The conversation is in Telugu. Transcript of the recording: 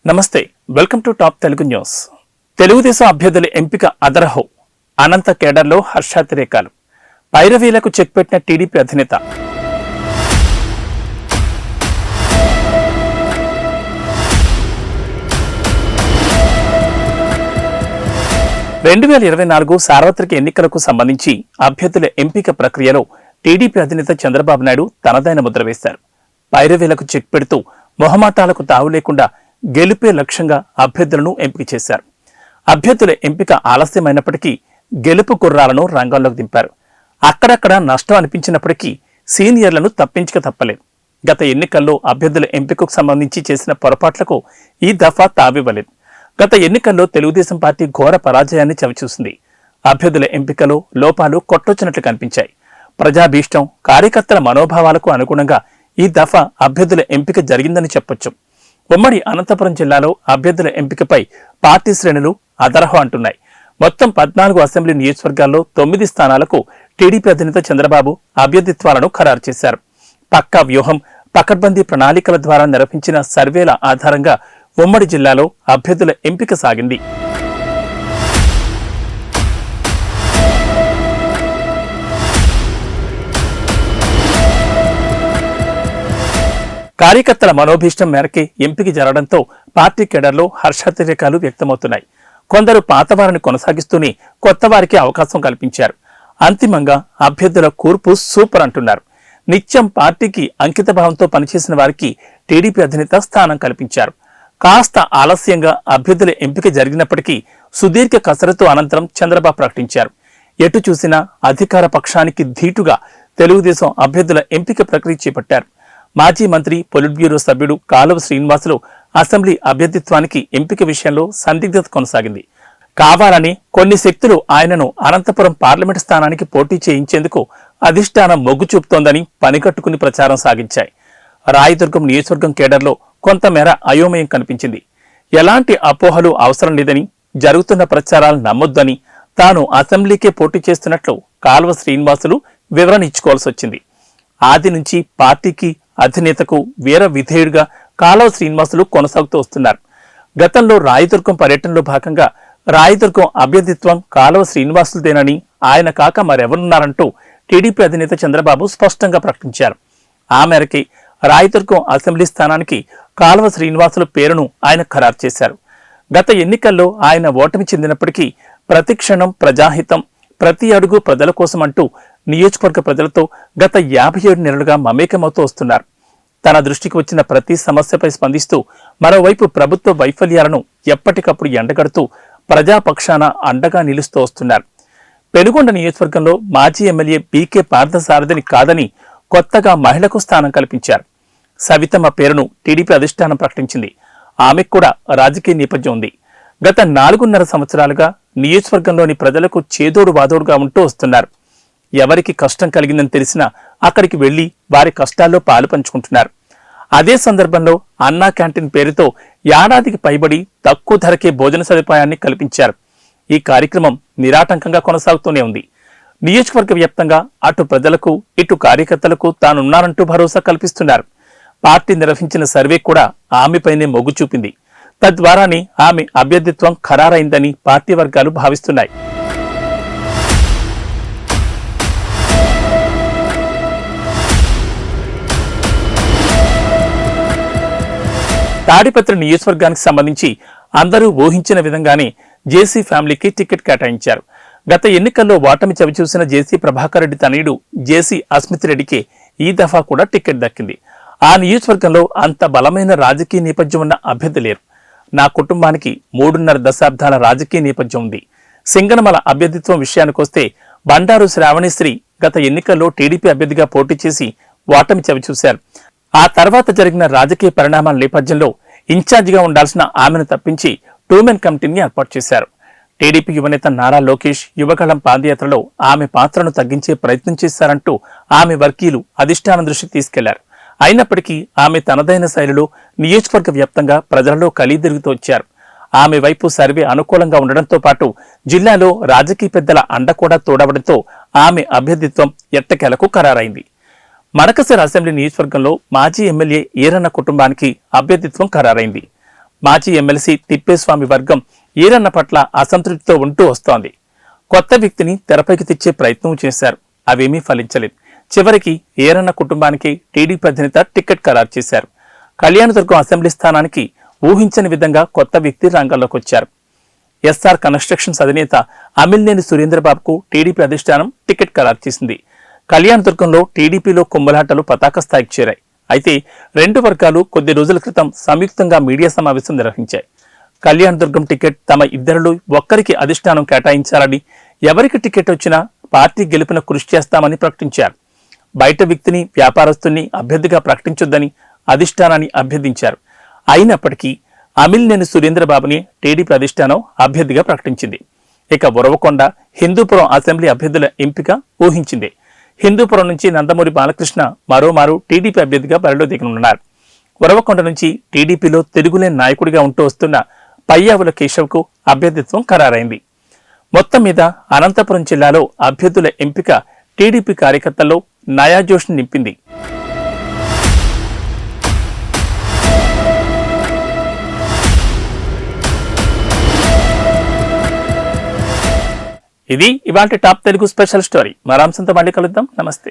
నమస్తే, welcome to top Telugu news. Telugu Desam అభ్యర్థుల ఎంపిక అదరహో, అనంత కేడర్లో హర్షాతిరేకాలు, పైరవీలకు చెక్ పెట్టిన టీడీపీ అధినేత. రెండు 2024 సార్వత్రిక ఎన్నికలకు సంబంధించి అభ్యర్థుల ఎంపిక ప్రక్రియలో టీడీపీ అధినేత చంద్రబాబు నాయుడు తనదైన ముద్ర వేశారు. పైరవీలకు చెక్ పెడుతూ మొహమాటాలకు తావు లేకుండా గెలుపే లక్ష్యంగా అభ్యర్థులను ఎంపిక చేశారు. అభ్యర్థుల ఎంపిక ఆలస్యమైనప్పటికీ గెలుపు గుర్రాలను రంగంలోకి దింపారు. అక్కడక్కడ నష్టం అనిపించినప్పటికీ సీనియర్లను తప్పించక తప్పలేదు. గత ఎన్నికల్లో అభ్యర్థుల ఎంపికకు సంబంధించి చేసిన పొరపాట్లకు ఈ దఫా తావివ్వలేదు. గత ఎన్నికల్లో తెలుగుదేశం పార్టీ ఘోర పరాజయాన్ని చవిచూసింది. అభ్యర్థుల ఎంపికలో లోపాలు కొట్టొచ్చినట్లు కనిపించాయి. ప్రజాభీష్టం, కార్యకర్తల మనోభావాలకు అనుగుణంగా ఈ దఫా అభ్యర్థుల ఎంపిక జరిగిందని చెప్పొచ్చు. ఉమ్మడి అనంతపురం జిల్లాలో అభ్యర్థుల ఎంపికపై పార్టీ శ్రేణులు అదరహో అంటున్నాయి. మొత్తం 14 అసెంబ్లీ నియోజకవర్గాల్లో 9 స్థానాలకు టీడీపీ అధినేత చంద్రబాబు అభ్యర్థిత్వాలను ఖరారు చేశారు. పక్కా వ్యూహం, పకడ్బందీ ప్రణాళికల ద్వారా నిర్వహించిన సర్వేల ఆధారంగా ఉమ్మడి జిల్లాలో అభ్యర్థుల ఎంపిక సాగింది. కార్యకర్తల మనోభీష్టం మేరకే ఎంపిక జరగడంతో పార్టీ కేడర్లో హర్షాతిరేకాలు వ్యక్తమవుతున్నాయి. కొందరు పాతవారిని కొనసాగిస్తూనే కొత్త వారికి అవకాశం కల్పించారు. అంతిమంగా అభ్యర్థుల కూర్పు సూపర్ అంటున్నారు. నిత్యం పార్టీకి అంకితభావంతో పనిచేసిన వారికి టీడీపీ అధినేత స్థానం కల్పించారు. కాస్త ఆలస్యంగా అభ్యర్థుల ఎంపిక జరిగినప్పటికీ సుదీర్ఘ కసరత్తు అనంతరం చంద్రబాబు ప్రకటించారు. ఎటు చూసినా అధికార పక్షానికి ధీటుగా తెలుగుదేశం అభ్యర్థుల ఎంపిక ప్రక్రియ చేపట్టారు. మాజీ మంత్రి, పొలిట్ బ్యూరో సభ్యుడు కాలువ శ్రీనివాసులు అసెంబ్లీ అభ్యర్థిత్వానికి ఎంపిక విషయంలో సందిగ్ధత కొనసాగింది. కావాలని కొన్ని శక్తులు ఆయనను అనంతపురం పార్లమెంటు స్థానానికి పోటీ చేయించేందుకు అధిష్టానం మొగ్గు చూపుతోందని పనికట్టుకుని ప్రచారం సాగించాయి. రాయదుర్గం నియోజకవర్గం కేడర్లో కొంతమేర అయోమయం కనిపించింది. ఎలాంటి అపోహలు అవసరం లేదని, జరుగుతున్న ప్రచారాలు నమ్మొద్దని, తాను అసెంబ్లీకే పోటీ చేస్తున్నట్లు కాలువ శ్రీనివాసులు వివరణ ఇచ్చుకోవాల్సి వచ్చింది. ఆది నుంచి పార్టీకి, అధినేతకు వీర విధేయుడిగా కాలువ శ్రీనివాసులు కొనసాగుతూ వస్తున్నారు. గతంలో రాయదుర్గం పర్యటనలో భాగంగా రాయదుర్గం అభ్యర్థిత్వం కాలువ శ్రీనివాసులదేనని, ఆయన కాక మరెవరున్నారంటూ టీడీపీ అధినేత చంద్రబాబు స్పష్టంగా ప్రకటించారు. ఆ మేరకి రాయదుర్గం అసెంబ్లీ స్థానానికి కాలువ శ్రీనివాసుల పేరును ఆయన ఖరారు చేశారు. గత ఎన్నికల్లో ఆయన ఓటమి చెందినప్పటికీ ప్రతిక్షణం ప్రజాహితం, ప్రతి అడుగు ప్రజల కోసం అంటూ నియోజకవర్గ ప్రజలతో గత 57 నెలలుగా మమేకమవుతూ వస్తున్నారు. తన దృష్టికి వచ్చిన ప్రతి సమస్యపై స్పందిస్తూ, మరోవైపు ప్రభుత్వ వైఫల్యాలను ఎప్పటికప్పుడు ఎండగడుతూ ప్రజాపక్షాన అండగా నిలుస్తూ వస్తున్నారు. పెనుగొండ నియోజకవర్గంలో మాజీ ఎమ్మెల్యే పీకే పార్థసారథిని కాదని కొత్తగా మహిళకు స్థానం కల్పించారు. సవితమ్మ పేరును టీడీపీ అధిష్టానం ప్రకటించింది. ఆమెకు కూడా రాజకీయ నేపథ్యం ఉంది. గత 4.5 సంవత్సరాలుగా నియోజకవర్గంలోని ప్రజలకు చేదోడు వాదోడుగా ఉంటూ వస్తున్నారు. ఎవరికి కష్టం కలిగిందని తెలిసినా అక్కడికి వెళ్లి వారి కష్టాల్లో పాలు పంచుకుంటున్నారు. అదే సందర్భంలో అన్నా క్యాంటీన్ పేరుతో ఏడాదికి పైబడి తక్కువ ధరకే భోజన సదుపాయాన్ని కల్పించారు. ఈ కార్యక్రమం నిరాటంకంగా కొనసాగుతూనే ఉంది. నియోజకవర్గ వ్యాప్తంగా అటు ప్రజలకు, ఇటు కార్యకర్తలకు తానున్నారంటూ భరోసా కల్పిస్తున్నారు. పార్టీ నిర్వహించిన సర్వే కూడా ఆమెపైనే మొగ్గు చూపింది. తద్వారానే ఆమె అభ్యర్థిత్వం ఖరారైందని పార్టీ వర్గాలు భావిస్తున్నాయి. తాడిపత్రి నియోజకవర్గానికి సంబంధించి అందరూ ఊహించిన విధంగానే జేసీ ఫ్యామిలీకి టికెట్ కేటాయించారు. గత ఎన్నికల్లో ఓటమి చవిచూసిన జేసీ ప్రభాకర్ రెడ్డి తనయుడు జేసీ అస్మిత్ రెడ్డికి ఈ దఫా కూడా టికెట్ దక్కింది. ఆ నియోజకవర్గంలో అంత బలమైన రాజకీయ నేపథ్యం ఉన్న అభ్యర్థి లేరు. నా కుటుంబానికి 3.5 దశాబ్దాల రాజకీయ నేపథ్యం ఉంది. సింగనమల అభ్యర్థిత్వం విషయానికొస్తే బండారు శ్రావణిశ్రీ గత ఎన్నికల్లో టీడీపీ అభ్యర్థిగా పోటీ చేసి ఓటమి చవిచూశారు. ఆ తర్వాత జరిగిన రాజకీయ పరిణామాల నేపథ్యంలో ఇన్ఛార్జిగా ఉండాల్సిన ఆమెను తప్పించి 2-మెన్ కమిటీని ఏర్పాటు చేశారు. టీడీపీ యువనేత నారా లోకేష్ యువగళం పాదయాత్రలో ఆమె పాత్రను తగ్గించే ప్రయత్నం చేశారంటూ ఆమె వర్గీయులు అధిష్టానం దృష్టికి తీసుకెళ్లారు. అయినప్పటికీ ఆమె తనదైన శైలిలో నియోజకవర్గ వ్యాప్తంగా ప్రజలలో కలిదిరుగుతూ వచ్చారు. ఆమె వైపు సర్వే అనుకూలంగా ఉండడంతో పాటు జిల్లాలో రాజకీయ పెద్దల అండ కూడా తోడవడంతో ఆమె అభ్యర్థిత్వం ఎట్టకేలకు ఖరారైంది. మడకసిర అసెంబ్లీ నియోజకవర్గంలో మాజీ ఎమ్మెల్యే ఈరన్న కుటుంబానికి అభ్యర్థిత్వం ఖరారైంది. మాజీ ఎమ్మెల్సీ తిప్పేస్వామి వర్గం ఈరన్న పట్ల అసంతృప్తితో ఉంటూ వస్తోంది. కొత్త వ్యక్తిని తెరపైకి తెచ్చే ప్రయత్నం చేశారు. అవేమీ ఫలించలేదు. చివరికి ఈరన్న కుటుంబానికి టీడీపీ అధినేత టికెట్ ఖరారు చేశారు. కళ్యాణదుర్గం అసెంబ్లీ స్థానానికి ఊహించని విధంగా కొత్త వ్యక్తి రంగంలోకి వచ్చారు. ఎస్ఆర్ కన్స్ట్రక్షన్స్ అధినేత అమిలినేని సురేంద్రబాబుకు టీడీపీ అధిష్టానం టికెట్ ఖరారు చేసింది. కళ్యాణదుర్గంలో టీడీపీలో కుమ్మలాటలు పతాక స్థాయికి చేరాయి. అయితే రెండు వర్గాలు కొద్ది రోజుల క్రితం సంయుక్తంగా మీడియా సమావేశం నిర్వహించాయి. కళ్యాణదుర్గం టికెట్ తమ ఇద్దరిలో ఒక్కరికి అధిష్టానం కేటాయించాలని, ఎవరికి టికెట్ వచ్చినా పార్టీ గెలుపున కృషి చేస్తామని ప్రకటించారు. బయట వ్యక్తిని, వ్యాపారస్తుని అభ్యర్థిగా ప్రకటించొద్దని అధిష్టానాన్ని అభ్యర్థించారు. అయినప్పటికీ అమిలినేని సురేంద్రబాబుని టీడీపీ అధిష్టానం అభ్యర్థిగా ప్రకటించింది. ఇక ఉరవకొండ, హిందూపురం అసెంబ్లీ అభ్యర్థుల ఎంపిక ఊహించింది. హిందూపురం నుంచి నందమూరి బాలకృష్ణ మరోమారు టీడీపీ అభ్యర్థిగా బరిలో దిగనున్నారు. ఉరవకొండ నుంచి టీడీపీలో తిరుగులేని నాయకుడిగా ఉంటూ వస్తున్న పయ్యావుల కేశవ్కు అభ్యర్థిత్వం ఖరారైంది. మొత్తం మీద అనంతపురం జిల్లాలో అభ్యర్థుల ఎంపిక టీడీపీ కార్యకర్తల్లో నయాజోష్ని నింపింది. ఇది ఇవాల్టి టాప్ తెలుగు స్పెషల్ స్టోరీ. మరాంశంతో మళ్ళీ కలుద్దాం. నమస్తే.